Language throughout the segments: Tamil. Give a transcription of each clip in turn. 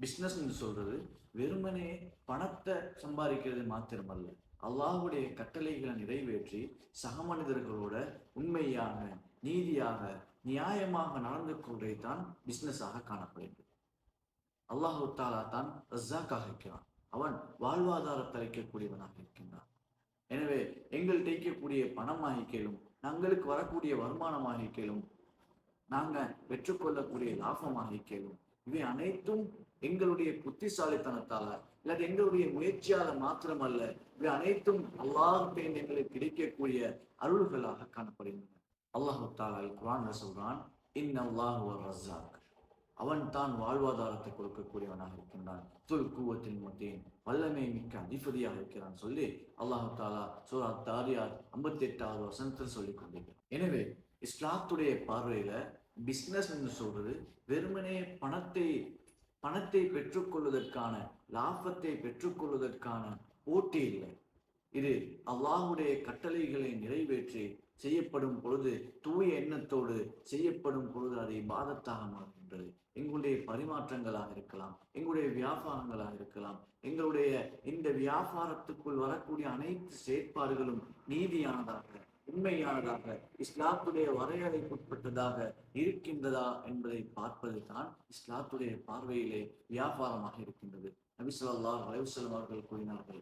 பிஸ்னஸ் என்று சொல்றது வெறுமனே பணத்தை சம்பாதிக்கிறது மாத்திரமல்ல, அல்லாஹ்வுடைய கட்டளைகளை நிறைவேற்றி சக மனிதர்களோட உண்மையாக, நீதியாக, நியாயமாக நடந்து கொள்வதைத்தான் பிஸ்னஸாக காணப்படுகிறது. அல்லாஹு தாலா தான் ரஸாக்காக இருக்கிறான். அவன் வாழ்வாதாரத்தை அளிக்கக்கூடியவனாக இருக்கின்றான். எனவே எங்கள் தேய்க்கக்கூடிய பணமாகிக்கலும், நாங்களுக்கு வரக்கூடிய வருமானமாகிக்கலும், நாங்க பெற்றுக்கொள்ளக்கூடிய லாபமாகிக்கலும், இவை அனைத்தும் எங்களுடைய புத்திசாலித்தனத்தால இல்லாட்டி எங்களுடைய முயற்சியால மாத்திரமல்ல, இவை அனைத்தும் அல்லாஹ்விட்ட எங்களுக்கு கிடைக்கக்கூடிய அருள்களாக காணப்படுகின்றன. அல்லாஹு தாலா குர்ஆன்ல சொல்றான், இன்னல்லாஹு ரஸாக், அவன் தான் வாழ்வாதாரத்தை கொடுக்கக்கூடியவனாக இருக்கின்றான். துல் குவத்தில் மத்தீன், வல்லமை மிக்க அதிபதியாக இருக்கிறான் சொல்லி அல்லாஹு தாலா சூரா தாரியாத் 58வது வசனத்தில் சொல்லிக் கொண்டிருக்கிறான். எனவே இஸ்லாத்துடைய பார்வையில பிஸ்னஸ் என்று சொல்றது வெறுமனே பணத்தை பெற்றுக்கொள்வதற்கான, லாபத்தை பெற்றுக்கொள்வதற்கான போட்டி இல்லை. இது அல்லாஹ்வுடைய கட்டளைகளை நிறைவேற்றி செய்யப்படும் பொழுது, தூய எண்ணத்தோடு செய்யப்படும் பொழுது அது இபாதத்தாக மாறுகின்றது. எங்களுடைய பரிமாற்றங்களாக இருக்கலாம், எங்களுடைய வியாபாரங்களாக இருக்கலாம், எங்களுடைய இந்த வியாபாரத்துக்குள் வரக்கூடிய அனைத்து செயற்பாடுகளும் நீதியானதாக, உண்மையானதாக, இஸ்லாத்துடைய வரையறைக்குட்பட்டதாக இருக்கின்றதா என்பதை பார்ப்பது தான் இஸ்லாத்துடைய பார்வையிலே வியாபாரமாக இருக்கின்றது. நபி ஸல்லல்லாஹு அலைஹி வஸல்லம் அவர்கள் கூறினார்கள்,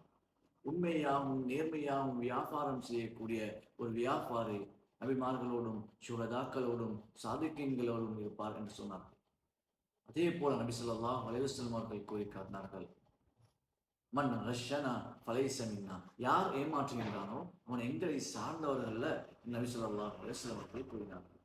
உண்மையாகவும் நேர்மையாகவும் வியாபாரம் செய்யக்கூடிய ஒரு வியாபாரி நபிமார்களோடும் சுஹதாக்களோடும் சாதிக்கீன்களோடும் இருப்பார் என்று சொன்னார்கள். அதே போல நபி ஸல்லல்லாஹு அலைஹி வஸல்லம் அவர்கள் கூறி காட்டினார்கள், மன் ரஷனா ஃபலைஸ மின்னா, யார் ஏமாற்றுகின்றானோ அவன் எங்களை சார்ந்தவர்கள்ல நபி ஸல்லல்லாஹு அலைஹி வஸல்லம் அவர்கள் கூறினார்கள்.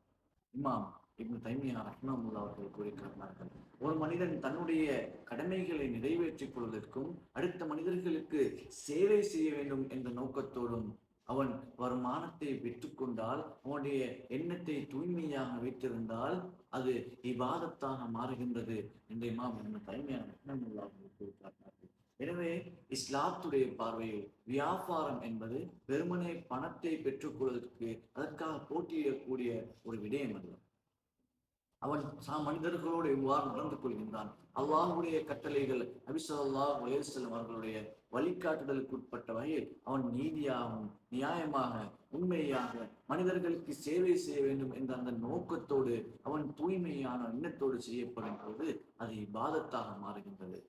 இமாம் இப்னு தைமியா ரஹ்மத்துல்லாஹி அவர்கள் கூறி காட்டினார்கள், ஒரு மனிதன் தன்னுடைய கடமைகளை நிறைவேற்றிக் கொள்வதற்கும் அடுத்த மனிதர்களுக்கு சேவை செய்ய வேண்டும் என்ற நோக்கத்தோடும் அவன் வருமானத்தை பெற்றுக்கொண்டால், அவனுடைய எண்ணத்தை தூய்மையாக வைத்திருந்தால் அது இபாதத்தாக மாறுகின்றது என்று இமாம் இப்னு தைமியா ரஹ்மத்துல்லாஹி அவர்கள் கூறி காட்டினார்கள். எனவே இஸ்லாத்துடைய பார்வையில் வியாபாரம் என்பது வெறுமனே பணத்தை பெற்றுக்கொள்வதற்கு அதற்காக போட்டியிடக்கூடிய ஒரு விடயம் அல்ல. அவன் மனிதர்களோடு எவ்வாறு நடந்து கொள்கின்றான், அல்லாஹ்வுடைய கட்டளைகள் நபி ஸல்லல்லாஹு அலைஹி வஸல்லம் அவர்களுடைய வழிகாட்டுதலுக்கு உட்பட்ட வகையில் அவன் நீதியாகவும், நியாயமாக, உண்மையாக மனிதர்களுக்கு சேவை செய்ய வேண்டும் என்ற அந்த நோக்கத்தோடு அவன் தூய்மையான எண்ணத்தோடு செய்யப்படும் போது அது இபாதத்தாக மாறுகின்றது.